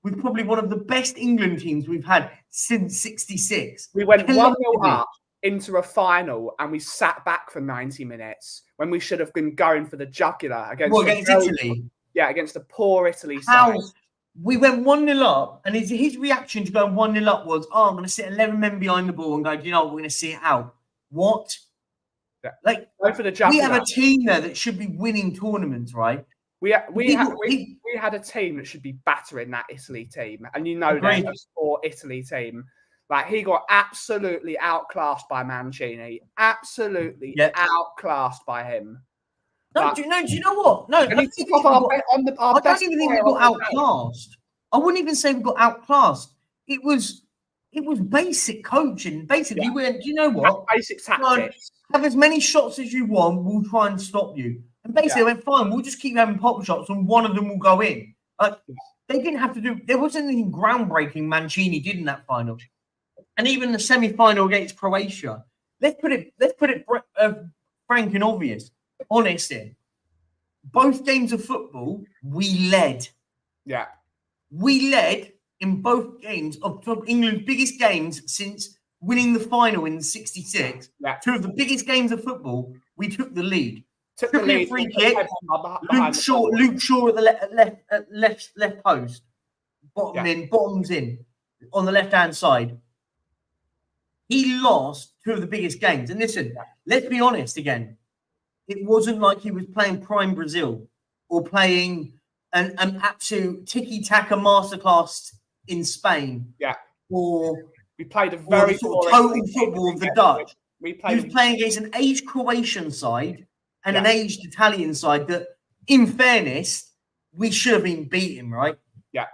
with probably one of the best England teams we've had since '66. We went 1-0 up into a final and we sat back for 90 minutes when we should have been going for the jugular against Italy. Yeah, against the poor Italy side. We went 1-0 up, and his reaction to going 1-0 up was, I'm going to sit 11 men behind the ball and go, do you know what, we're going to see it out. What? Yeah. Like, go for the jugular. We have a team there that should be winning tournaments, right? We had a team that should be battering that Italy team. And they're a poor Italy team. Like, he got absolutely outclassed by Mancini. Absolutely outclassed by him. No, do you know what? No, I don't even think we got outclassed. I wouldn't even say we got outclassed. It was basic coaching. Basically, we went, do you know what? Basic tactics. Have as many shots as you want. We'll try and stop you. And basically, I went, fine. We'll just keep having pop shots, and one of them will go in. Like, they didn't have to do. There wasn't anything groundbreaking Mancini did in that final, and even the semi-final against Croatia. Let's put it frank and obvious. Honest in both games of football, we led. Yeah, we led in both games of England's biggest games since winning the final in '66. Yeah. 2 of the biggest games of football, we took the lead. Took the lead. Free kick. Luke Shaw at the left post. Bottoms in on the left-hand side. He lost 2 of the biggest games. And listen, let's be honest again. It wasn't like he was playing prime Brazil or playing an absolute tiki-taka masterclass in Spain. Yeah. Or we played a very total football of the Dutch. He was playing against an aged Croatian side and an aged Italian side that, in fairness, we should have been beating, right? Yeah.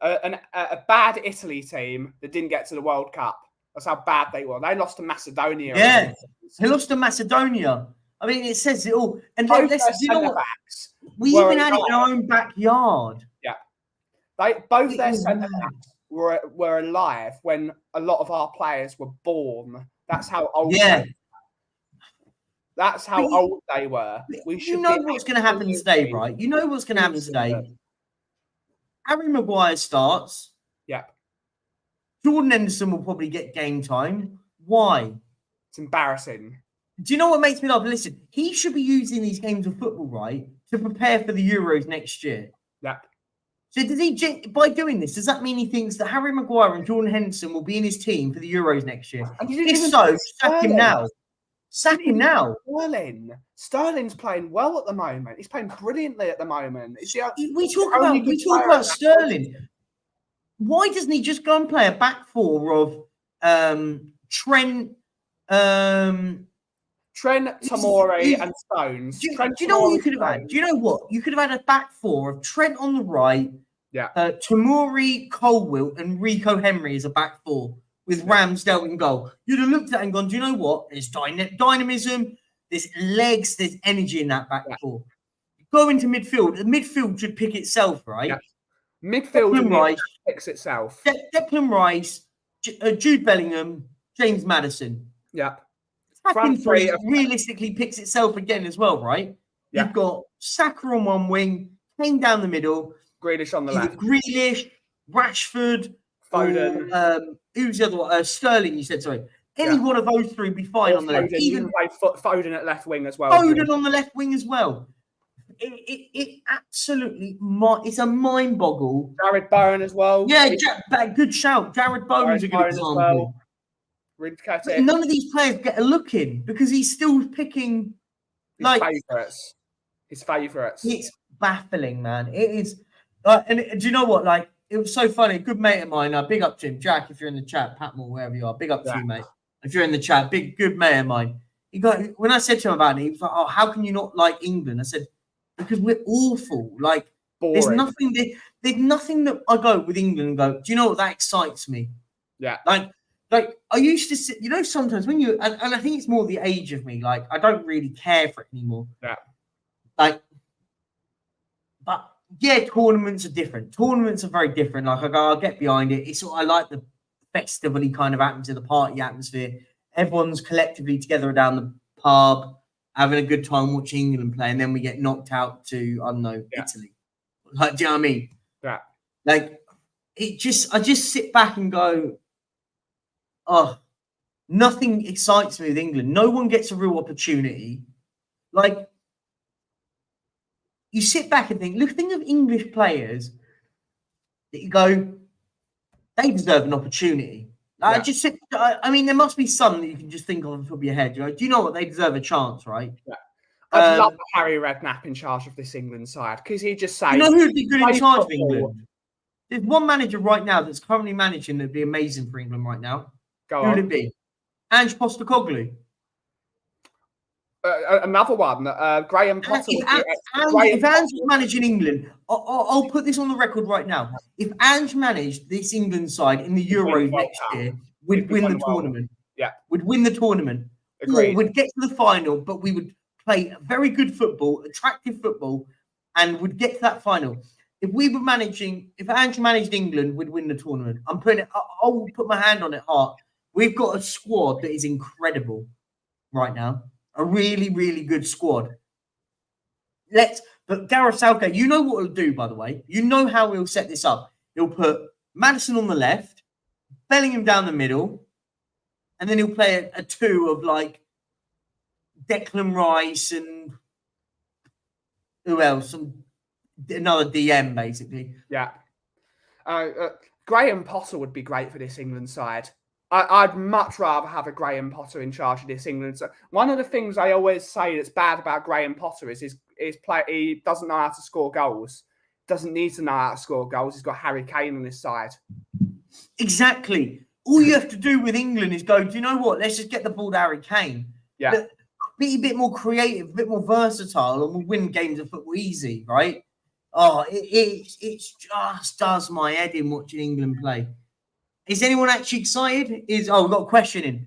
A bad Italy team that didn't get to the World Cup. That's how bad they were. They lost to Macedonia. Yeah. They lost to Macedonia. I mean, it says it all. And we even had it in our own backyard. Yeah. Both their centre-backs were alive when a lot of our players were born. That's how old That's how old they were. You know what's going to happen today, right? You know what's going to happen today. Harry Maguire starts. Yeah. Jordan Henderson will probably get game time. Why? It's embarrassing. Do you know what makes me laugh? Listen, he should be using these games of football, right, to prepare for the Euros next year. Yeah. So does he, by doing this, does that mean he thinks that Harry Maguire and Jordan Henderson will be in his team for the Euros next year? If so, sack him now. Sack him now. Sterling's playing well at the moment. He's playing brilliantly at the moment. We talk about Sterling. Why doesn't he just go and play a back 4 of Trent, Tomori, and Stones? Do you know what you could have had? Do you know what? You could have had a back 4 of Trent on the right, Tomori, Colwill, and Rico Henry as a back 4 with Ramsdale in goal. You'd have looked at it and gone, do you know what? There's dynamism, there's legs, there's energy in that back 4. Go into midfield. The midfield should pick itself, right? Yeah. Midfield picks itself. Declan Rice, Jude Bellingham, James Maddison. Yeah. attacking three realistically picks itself again as well, right? Yeah. You've got Saka on one wing, Kane down the middle, Grealish on the left. Grealish, Rashford, Foden. Or, who's the other one? Sterling, you said, sorry. Any one of those three would be fine on the left. Even play Foden at left wing as well. Foden on the left wing as well. It absolutely, it's a mind boggle. Jared Bowen as well. Yeah, good shout. Jared Bowen's a good example. Well. None of these players get a look in because he's still picking his favourites. It's baffling, man. It is. And do you know what? Like, it was so funny. A good mate of mine, big up to him, Jack, if you're in the chat, Patmore, wherever you are, big up to you, mate. If you're in the chat, good mate of mine. When I said to him about it, he was like, "Oh, how can you not like England?" I said, "Because we're awful. Like, boring. There's nothing that I go with England and go, do you know what? That excites me." Yeah. Like I used to sit, sometimes when you, and I think it's more the age of me, like, I don't really care for it anymore. Yeah. Like, but yeah, tournaments are different. Tournaments are very different. Like, I'll get behind it. I like the festival-y kind of atmosphere, the party atmosphere. Everyone's collectively together down the pub, having a good time watching England play, and then we get knocked out to, I don't know, Italy. Like, do you know what I mean? Yeah. Like, I just sit back and go, oh, nothing excites me with England. No one gets a real opportunity. Like, you sit back and think of English players that you go, they deserve an opportunity. Like, I mean, there must be some that you can just think of on the top of your head. Do you know what? They deserve a chance, right? Yeah. I'd love Harry Redknapp in charge of this England side because he just says, you know who'd be good in charge of England? There's one manager right now that's currently managing that'd be amazing for England right now. Who would it be? Ange Postecoglou. Another one, Graham Potter. If Ange was managing England, I'll put this on the record right now. If Ange managed this England side in the Euros next year, we'd win the tournament. Yeah. We'd win the tournament. Agreed. Or we'd get to the final, but we would play very good football, attractive football, and would get to that final. If Ange managed England, we'd win the tournament. I'll put my hand on it hard. We've got a squad that is incredible right now. A really, really good squad. But Gareth Southgate, you know what he'll do, by the way. You know how he'll set this up. He'll put Maddison on the left, Bellingham down the middle, and then he'll play a two of like Declan Rice and who else? Another DM, basically. Yeah. Graham Potter would be great for this England side. I'd much rather have a Graham Potter in charge of this England. So one of the things I always say that's bad about Graham Potter is his play. He doesn't know how to score goals. Doesn't need to know how to score goals. He's got Harry Kane on his side. Exactly. All you have to do with England is go, do you know what? Let's just get the ball to Harry Kane. Yeah. Be a bit more creative, a bit more versatile, and we'll win games of football easy, right? Oh, it just does my head in watching England play. Is anyone actually excited? We've got a question in.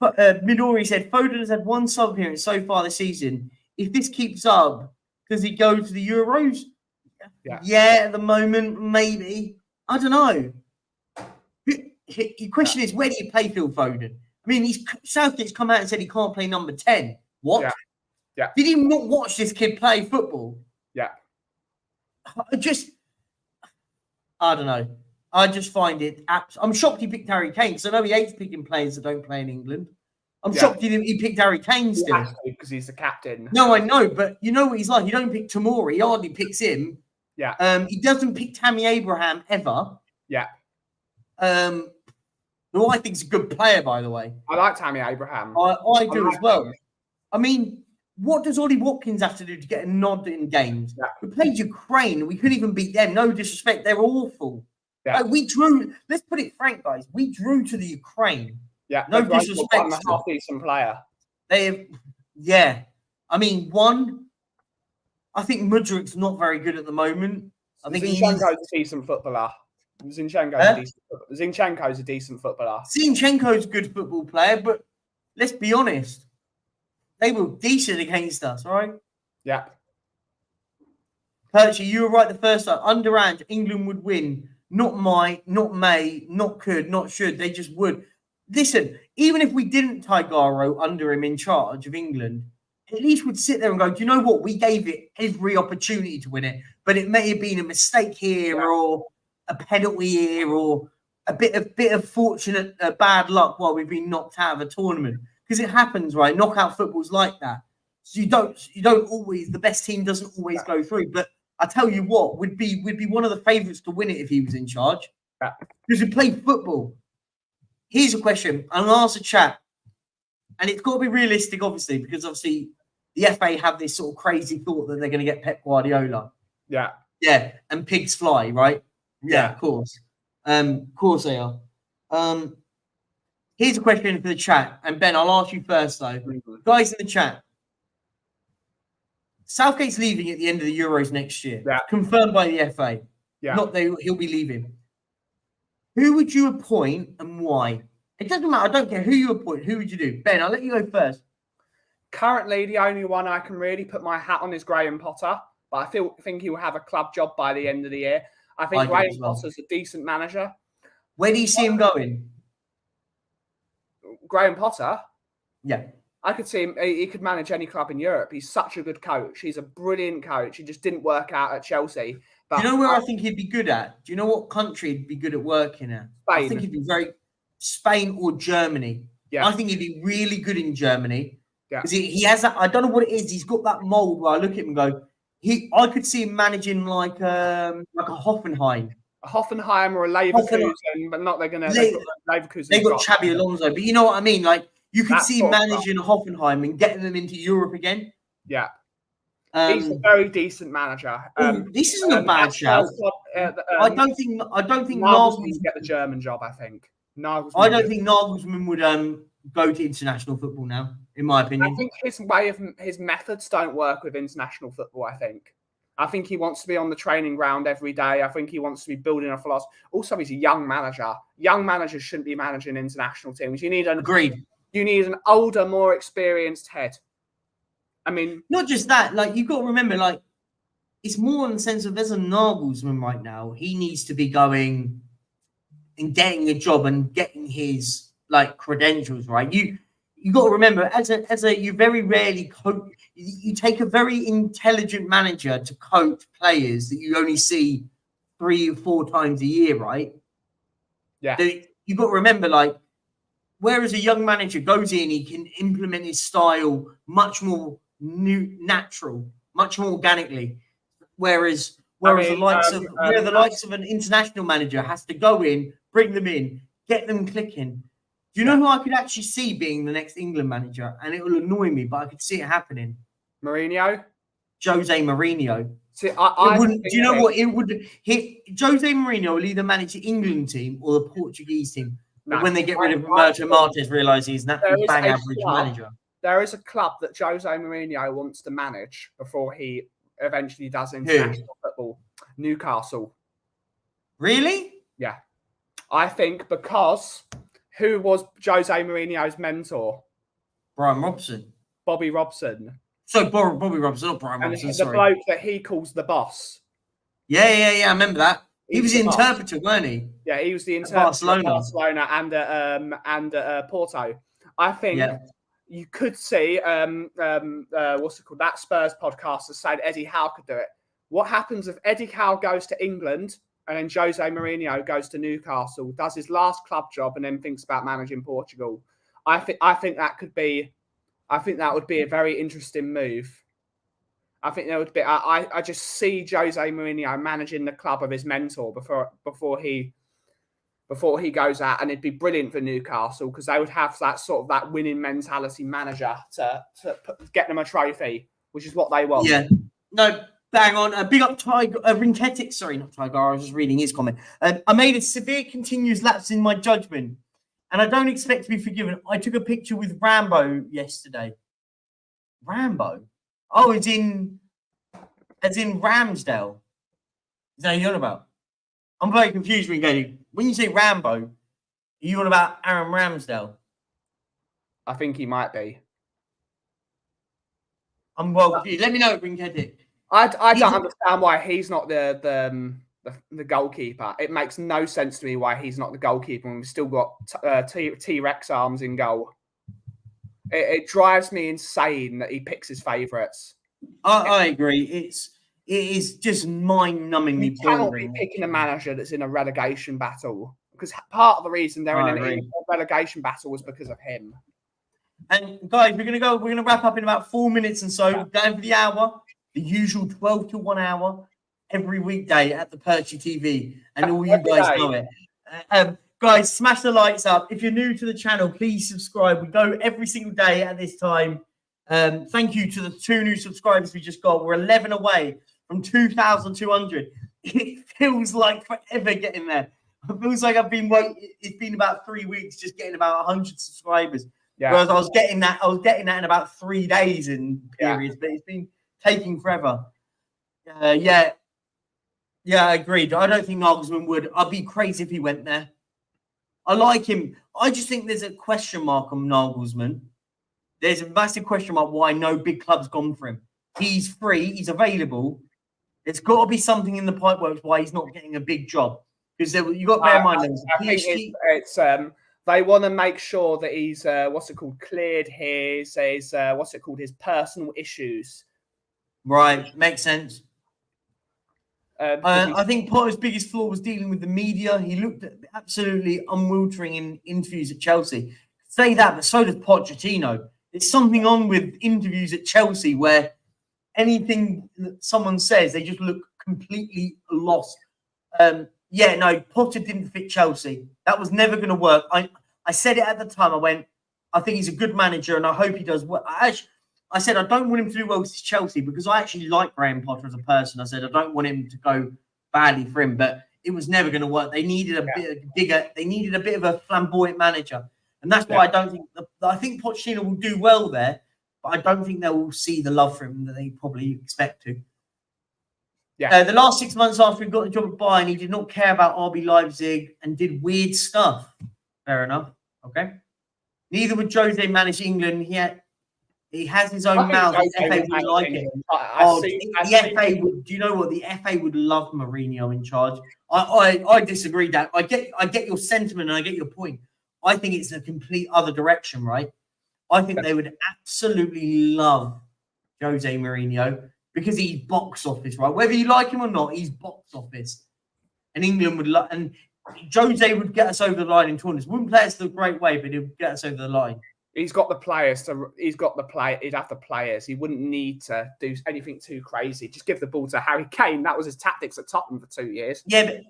Midori said, Foden has had one sub appearance so far this season. If this keeps up, does he go to the Euros? Yeah, at the moment, maybe. I don't know. The question is, where do you play Phil Foden? I mean, Southgate's come out and said he can't play number 10. What? Yeah. Did he not watch this kid play football? Yeah. I don't know. I just find it. I'm shocked he picked Harry Kane because I know he hates picking players that don't play in England. I'm shocked he picked Harry Kane still because he's the captain. No, I know, but you know what he's like. You don't pick Tomori. He hardly picks him. Yeah. He doesn't pick Tammy Abraham ever. Yeah. Who I think is a good player, by the way. I like Tammy Abraham. I do as well. I mean, what does Ollie Watkins have to do to get a nod in games? Yeah. We played Ukraine. We couldn't even beat them. No disrespect. They're awful. Yeah. We drew. Let's put it frank, guys. We drew to the Ukraine. Yeah. No disrespect. One half-decent player. Yeah. I mean, I think Mudrik's not very good at the moment. I think Zinchenko's a decent footballer. Zinchenko's a decent footballer. Zinchenko's a good football player, but let's be honest. They were decent against us, right? Yeah. Perchy, you were right the first time. Under Ange, England would win. Not might, not may, not could, not should. They just would. listen, even if we didn't Tigaro under him in charge of England, at least we'd sit there and go, do you know what? We gave it every opportunity to win it, but it may have been a mistake here or a penalty here or a bit of fortunate bad luck while we've been knocked out of a tournament. Because it happens, right? Knockout football's like that. So you don't always, the best team doesn't always go through. But I tell you what, we'd be one of the favourites to win it if he was in charge. Because we play football. Here's a question. I'm going to ask a chat. And it's got to be realistic, obviously, because obviously the FA have this sort of crazy thought that they're going to get Pep Guardiola. Yeah. Yeah. And pigs fly, right? Yeah, of course. Of course they are. Here's a question for the chat. And Ben, I'll ask you first, though. Guys in the chat. Southgate's leaving at the end of the Euros next year. Yeah. Confirmed by the FA. Yeah. He'll be leaving. Who would you appoint and why? It doesn't matter. I don't care who you appoint. Who would you do? Ben, I'll let you go first. Currently, the only one I can really put my hat on is Graham Potter, but I think he will have a club job by the end of the year. I think Graham Potter's a decent manager. Where do you see him going? Graham Potter? Yeah. I could see him. He could manage any club in Europe. He's such a good coach. He's a brilliant coach. He just didn't work out at Chelsea. But do you know where I think he'd be good at? Do you know what country he'd be good at working at? Spain. I think he'd be Spain or Germany. Yeah. I think he'd be really good in Germany. Yeah. Because he has that, I don't know what it is. He's got that mold where I look at him and go, I could see him managing like a Hoffenheim. A Hoffenheim or a Leverkusen, but not they're going to Leverkusen. They've got Xabi Alonso, but you know what I mean? Like you could see him managing a Hoffenheim and getting them into Europe again. Yeah. He's a very decent manager. This isn't a bad shout. I don't think Nagelsmann would get the German job. I think I don't think Nagelsmann would go to international football now. In my opinion, I think his methods don't work with international football. I think he wants to be on the training ground every day. I think he wants to be building a philosophy. Also, he's a young manager. Young managers shouldn't be managing international teams. You need an older, more experienced head. I mean, not just that. Like you've got to remember, like it's more in the sense of there's a Nagelsmann right now. He needs to be going and getting a job and getting his like credentials right. You got to remember, as a you very rarely coach. You take a very intelligent manager to coach players that you only see 3 or 4 times a year, right? Yeah. You got to remember, like, whereas a young manager goes in, he can implement his style much more natural, much more organically. Whereas the likes of an international manager has to go in, bring them in, get them clicking. Do you know who I could actually see being the next England manager? And it will annoy me, but I could see it happening. Mourinho? Jose Mourinho. See, do you know what? It would hit Jose Mourinho will either manage the England team or the Portuguese team. But when they get rid of Roberto Martinez, realise he's an absolute bang average manager. There is a club that Jose Mourinho wants to manage before he eventually does international football. Newcastle. Really? Yeah. I think because who was Jose Mourinho's mentor? Brian Robson. Bobby Robson. So Bobby Robson, not Brian Robson. The bloke that he calls the boss. Yeah. I remember that. He was the interpreter, weren't he? Yeah, he was the interpreter at Barcelona and Porto. I think you could see what's it called? That Spurs podcast has said Eddie Howe could do it. What happens if Eddie Howe goes to England and then Jose Mourinho goes to Newcastle, does his last club job, and then thinks about managing Portugal? I think that would be a very interesting move. I think there would be. I just see Jose Mourinho managing the club of his mentor before he goes out, and it'd be brilliant for Newcastle because they would have that winning mentality manager to get them a trophy, which is what they want. Yeah, no, bang on. Big up Tiger Rinketic. Sorry, not Tiger. I was just reading his comment. I made a severe continuous lapse in my judgment, and I don't expect to be forgiven. I took a picture with Rambo yesterday. Rambo? Oh, as in Ramsdale. Is that what you're on about? I'm very confused, Rinketic. When you say Rambo, are you on about Aaron Ramsdale? I think he might be. I'm well confused. Let me know, Rinketic. I don't understand why he's not the the goalkeeper. It makes no sense to me why he's not the goalkeeper when we've still got T-Rex arms in goal. It drives me insane that he picks his favourites. I agree. It is just mind-numbingly boring. You cannot be picking a manager that's in a relegation battle, because part of the reason they're in a relegation battle was because of him. And guys, we're gonna wrap up in about 4 minutes and so. Going for the hour, the usual 12 to 1 hour every weekday at the Perchy TV, and all you guys know it. Guys, smash the lights up. If you're new to the channel, please subscribe. We go every single day at this time. Thank you to the 2 new subscribers we just got. We're 11 away from 2,200. It feels like forever getting there. It feels like it's been about 3 weeks just getting about 100 subscribers. Yeah. Whereas I was getting that in about 3 days in periods, but it's been taking forever. Yeah, agreed. I don't think Nagelsmann would. I'd be crazy if he went there. I like him. I just think there's a question mark on Nagelsmann. There's a massive question mark why no big club's gone for him. He's free. He's available. There's got to be something in the pipeworks why he's not getting a big job. Because you got to bear in mind, I think it's they want to make sure that he's cleared his his personal issues. Right, makes sense. I think Potter's biggest flaw was dealing with the media. He looked absolutely unwiltering in interviews at Chelsea. Say that, but so does Pochettino. There's something on with interviews at Chelsea where anything that someone says, they just look completely lost. Potter didn't fit Chelsea. That was never going to work. I said it at the time. I went, I think he's a good manager and I hope he does well. I said, I don't want him to do well with Chelsea because I actually like Graham Potter as a person. I said, I don't want him to go badly for him, but it was never going to work. They needed a bit bigger. They needed a bit of a flamboyant manager. And that's why I think Pochettino will do well there, but I don't think they will see the love for him that they probably expect to. Yeah. The last 6 months after he got the job at Bayern, he did not care about RB Leipzig and did weird stuff. Fair enough. Okay. Neither would Jose manage England. He has his own mouth. The FA would like it. Do you know what? The FA would love Mourinho in charge. I disagree, Dan. I get your sentiment and I get your point. I think it's a complete other direction, right? I think they would absolutely love Jose Mourinho because he's box office, right? Whether you like him or not, he's box office. And England would love, and Jose would get us over the line in tournaments. Wouldn't play us the great way, but he would get us over the line. He's got the players he'd have the players. He wouldn't need to do anything too crazy. Just give the ball to Harry Kane. That was his tactics at Tottenham for 2 years. Yeah, but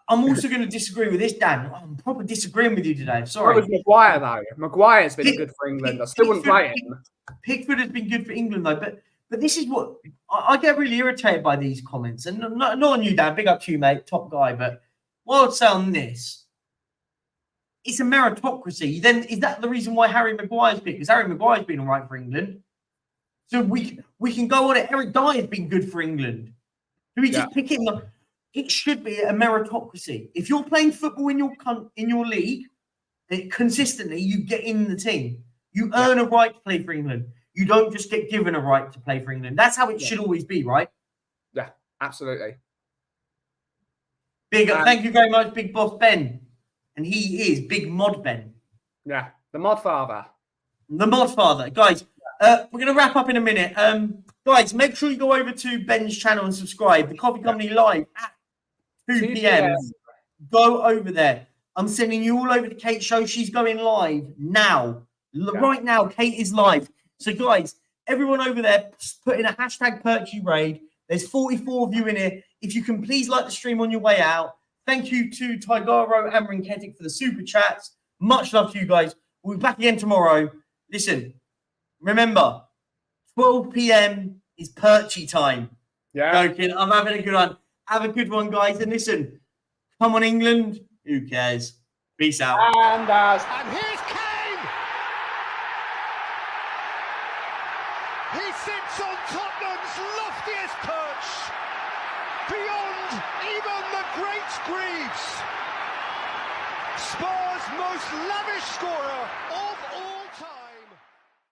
I'm also going to disagree with this, Dan. I'm probably disagreeing with you today. Sorry. What was Maguire, though? Maguire's been good for England. I still wouldn't play him. Pickford has been good for England, though. But this is what I get really irritated by these comments. And not on you, Dan. Big up to you, mate. Top guy. But what I'd say on this, it's a meritocracy. Then is that the reason why Harry Maguire's picked? Because Harry Maguire's been all right for England. So we can go on it. Eric Dyer's been good for England. Do we just pick him? It should be a meritocracy. If you're playing football in your league consistently, you get in the team. You earn a right to play for England. You don't just get given a right to play for England. That's how it should always be, right? Yeah, absolutely. Thank you very much, Big Boss Ben. And he is Big Mod Ben. Yeah, the Mod Father. The Mod Father. Guys, we're going to wrap up in a minute. Guys, make sure you go over to Ben's channel and subscribe. The Coffee Company live at 2 p.m. Go over there. I'm sending you all over to Kate's show. She's going live now. Right now, Kate is live. So, guys, everyone over there, put in a hashtag Perchy Raid. There's 44 of you in here. If you can please like the stream on your way out. Thank you to Tigaro and Rinketic for the super chats. Much love to you guys. We'll be back again tomorrow. Listen, remember, 12 p.m. is Perchy time. Yeah. Joking. I'm having a good one. Have a good one, guys. And listen, come on, England. Who cares? Peace out. And here's Kane. He sits on Tottenham's loftiest perch, beyond even the great Greaves. Spurs' most lavish scorer of